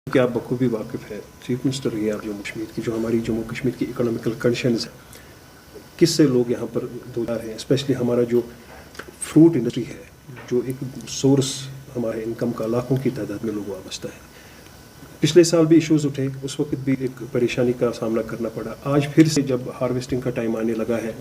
کہ آپ بخوبی واقف ہے، چیف منسٹر رہی ہے آپ جموں کشمیر کی، جو ہماری جموں کشمیر کی اکنامیکل کنڈیشنز ہیں، کس سے لوگ یہاں پر دوچار ہیں، اسپیشلی ہمارا جو فروٹ انڈسٹری ہے، جو ایک سورس ہمارے انکم کا لاکھوں کی تعداد میں لوگ وابستہ ہیں۔ پچھلے سال بھی ایشوز اٹھے، اس وقت بھی ایک پریشانی کا سامنا کرنا پڑا۔ آج پھر سے جب ہارویسٹنگ کا ٹائم آنے لگا ہے،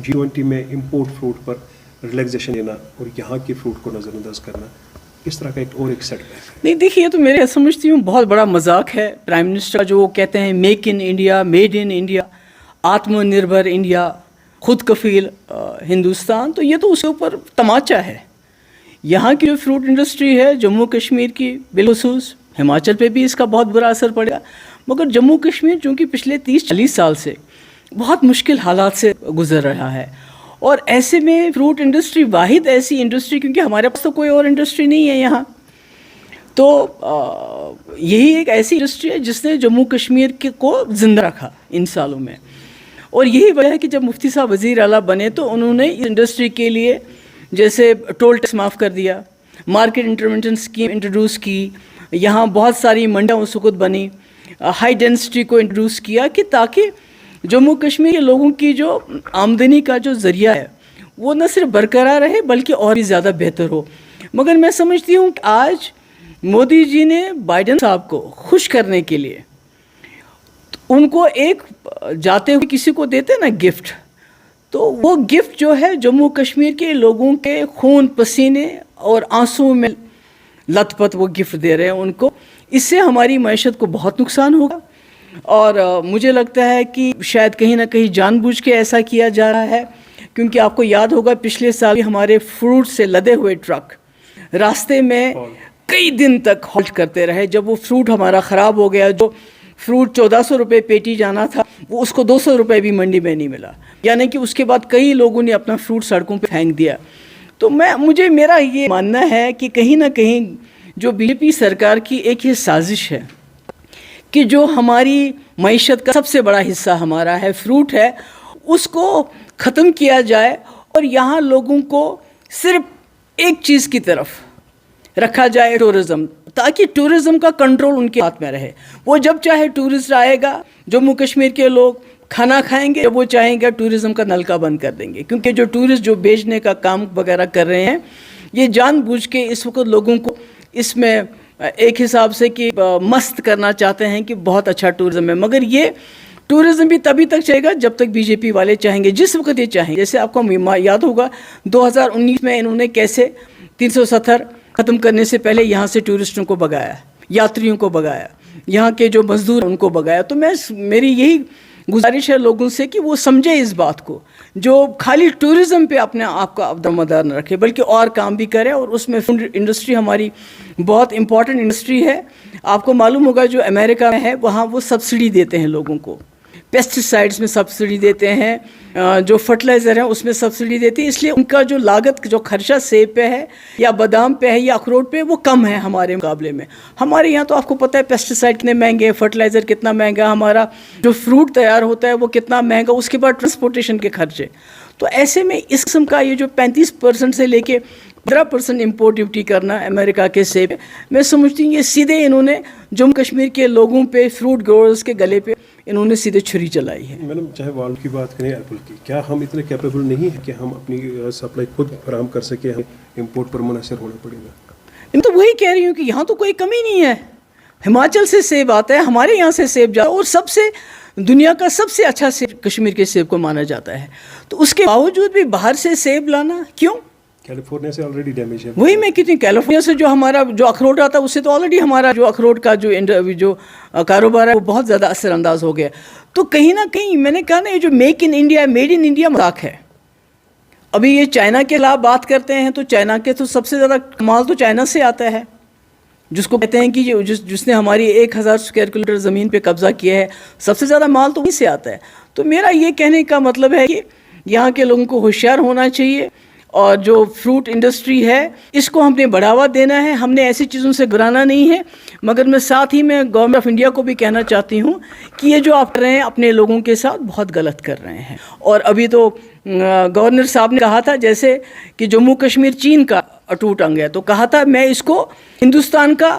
G20 میں امپورٹ فروٹ پر ریلیکسیشن لینا اور یہاں کے فروٹ کو نظر انداز کرنا اس طرح کا ایک سیٹ بیک۔ نہیں دیکھیے، یہ تو میرے سمجھتی ہوں بہت بڑا مذاق ہے پرائم منسٹر جو وہ کہتے ہیں make in India, made in India, Atma Nirbhar India, خود کفیل ہندوستان، تو یہ تو اس کے اوپر تماچا ہے۔ یہاں کی جو فروٹ انڈسٹری ہے جموں کشمیر کی، بالخصوص ہماچل پہ بھی اس کا بہت برا اثر پڑا، مگر جموں کشمیر چونکہ پچھلے 30-40 سال سے بہت مشکل حالات سے گزر رہا ہے، اور ایسے میں فروٹ انڈسٹری واحد ایسی انڈسٹری، کیونکہ ہمارے پاس تو کوئی اور انڈسٹری نہیں ہے یہاں، تو یہی ایک ایسی انڈسٹری ہے جس نے جموں کشمیر کو زندہ رکھا ان سالوں میں۔ اور یہی وجہ ہے کہ جب مفتی صاحب وزیر اعلیٰ بنے تو انہوں نے اس انڈسٹری کے لیے جیسے ٹول ٹیکس معاف کر دیا، مارکیٹ انٹرونشن اسکیم انٹروڈیوس کی، یہاں بہت ساری منڈیاں اس وقت بنی، ہائی ڈینسٹی کو انٹروڈیوس کیا کہ تاکہ جموں کشمیر کے لوگوں کی جو آمدنی کا جو ذریعہ ہے وہ نہ صرف برقرار رہے بلکہ اور بھی زیادہ بہتر ہو۔ مگر میں سمجھتی ہوں کہ آج مودی جی نے بائیڈن صاحب کو خوش کرنے کے لیے ان کو ایک جاتے ہوئے کسی کو دیتے نا گفٹ، تو وہ گفٹ جو ہے جموں کشمیر کے لوگوں کے خون پسینے اور آنسو میں لت پت وہ گفٹ دے رہے ہیں ان کو۔ اس سے ہماری معیشت کو بہت نقصان ہوگا، اور مجھے لگتا ہے کہ شاید کہیں نہ کہیں جان بوجھ کے ایسا کیا جا رہا ہے، کیونکہ آپ کو یاد ہوگا پچھلے سال ہمارے فروٹ سے لدے ہوئے ٹرک راستے میں کئی دن تک ہالٹ کرتے رہے۔ جب وہ فروٹ ہمارا خراب ہو گیا، جو فروٹ 1400 روپے پیٹی جانا تھا وہ اس کو 200 روپے بھی منڈی میں نہیں ملا، یعنی کہ اس کے بعد کئی لوگوں نے اپنا فروٹ سڑکوں پہ پھینک دیا۔ تو میرا یہ ماننا ہے کہ کہیں نہ کہیں جو بی جے پی سرکار کی ایک یہ سازش ہے کہ جو ہماری معیشت کا سب سے بڑا حصہ ہمارا ہے، فروٹ ہے، اس کو ختم کیا جائے اور یہاں لوگوں کو صرف ایک چیز کی طرف رکھا جائے، ٹورزم، تاکہ ٹورزم کا کنٹرول ان کے ہاتھ میں رہے۔ وہ جب چاہے ٹورسٹ آئے گا، جموں کشمیر کے لوگ کھانا کھائیں گے، جب وہ چاہیں گے ٹورزم کا نلکا بند کر دیں گے، کیونکہ جو ٹورسٹ جو بیچنے کا کام وغیرہ کر رہے ہیں یہ جان بوجھ کے اس وقت لوگوں کو اس میں ایک حساب سے کہ مست کرنا چاہتے ہیں کہ بہت اچھا ٹورزم ہے، مگر یہ ٹورزم بھی تبھی تک چلے گا جب تک بی جے پی والے چاہیں گے، جس وقت یہ چاہیں۔ جیسے آپ کو یاد ہوگا 2019 میں انہوں نے کیسے 370 ختم کرنے سے پہلے یہاں سے ٹورسٹوں کو بگایا، یاتریوں کو بگایا، یہاں کے جو مزدور ان کو بگایا۔ تو میری یہی گزارش ہے لوگوں سے کہ وہ سمجھے اس بات کو، جو خالی ٹورزم پہ اپنے آپ کا دمدار نہ رکھے بلکہ اور کام بھی کرے، اور اس میں فوڈ انڈسٹری ہماری بہت امپورٹنٹ انڈسٹری ہے۔ آپ کو معلوم ہوگا جو امریکہ میں ہے وہاں وہ سبسڈی دیتے ہیں لوگوں کو، پیسٹی سائڈز میں سبسڈی دیتے ہیں، جو فرٹیلائزر ہیں اس میں سبسڈی دیتے ہیں، اس لیے ان کا جو لاگت جو خرچہ سیب پہ ہے یا بادام پہ ہے یا اخروٹ پہ وہ کم ہے ہمارے مقابلے میں۔ ہمارے یہاں تو آپ کو پتہ ہے پیسٹی سائڈ کتنے مہنگے، فرٹیلائزر کتنا مہنگا، ہمارا جو فروٹ تیار ہوتا ہے وہ کتنا مہنگا، اس کے بعد ٹرانسپورٹیشن کے خرچے۔ تو ایسے میں اس قسم کا یہ جو 35% سے لے کے 15% امپورٹ ڈیوٹی کرنا امریکہ کے سیب، میں سمجھتی ہوں یہ سیدھے انہوں نے جموں کشمیر کے لوگوں پہ، فروٹ گروورز کے گلے پہ انہوں نے سیدھے چھری چلائی ہے۔ میڈم، چاہے والو کی بات کریں ایپل کی، کیا ہم اتنے کیپیبل نہیں ہیں کہ ہم اپنی سپلائی خود فراہم کر سکیں، ہمیں امپورٹ پر منحصر ہونا پڑے گا؟ میں تو وہی کہہ رہی ہوں کہ یہاں تو کوئی کمی نہیں ہے، ہماچل سے سیب آتا ہے، ہمارے یہاں سے سیب جاتا ہے، اور سب سے دنیا کا سب سے اچھا سیب کشمیر کے سیب کو مانا جاتا ہے، تو اس کے باوجود بھی باہر سے سیب لانا کیوں؟ کیلیفورنیا سے آلریڈی ڈیمیج ہے۔ وہی میں کہتی ہوں، کیلیفورنیا سے جو ہمارا جو اخروٹ آتا ہے اس سے تو آلریڈی ہمارا جو اخروٹ کا جو کاروبار ہے وہ بہت زیادہ اثر انداز ہو گیا۔ تو کہیں نہ کہیں میں نے کہا نا، یہ جو make in India, made in India مذاق ہے۔ ابھی یہ چائنا کے خلاف بات کرتے ہیں تو چائنا کے تو سب سے زیادہ مال تو چائنا سے آتا ہے، جس کو کہتے ہیں کہ جس نے ہماری 1000 اسکوائر کلومیٹر زمین پہ قبضہ کیا ہے، سب سے زیادہ مال تو وہیں سے آتا ہے۔ تو میرا یہ کہنے کا مطلب ہے کہ یہاں کے لوگوں کو ہوشیار ہونا چاہیے، اور جو فروٹ انڈسٹری ہے اس کو ہم نے بڑھاوا دینا ہے، ہم نے ایسی چیزوں سے گھبرانا نہیں ہے۔ مگر میں ساتھ ہی میں گورنمنٹ آف انڈیا کو بھی کہنا چاہتی ہوں کہ یہ جو آپ کر رہے ہیں اپنے لوگوں کے ساتھ بہت غلط کر رہے ہیں۔ اور ابھی تو گورنر صاحب نے کہا تھا جیسے کہ جموں کشمیر چین کا اٹوٹ انگ ہے، تو کہا تھا میں اس کو ہندوستان کا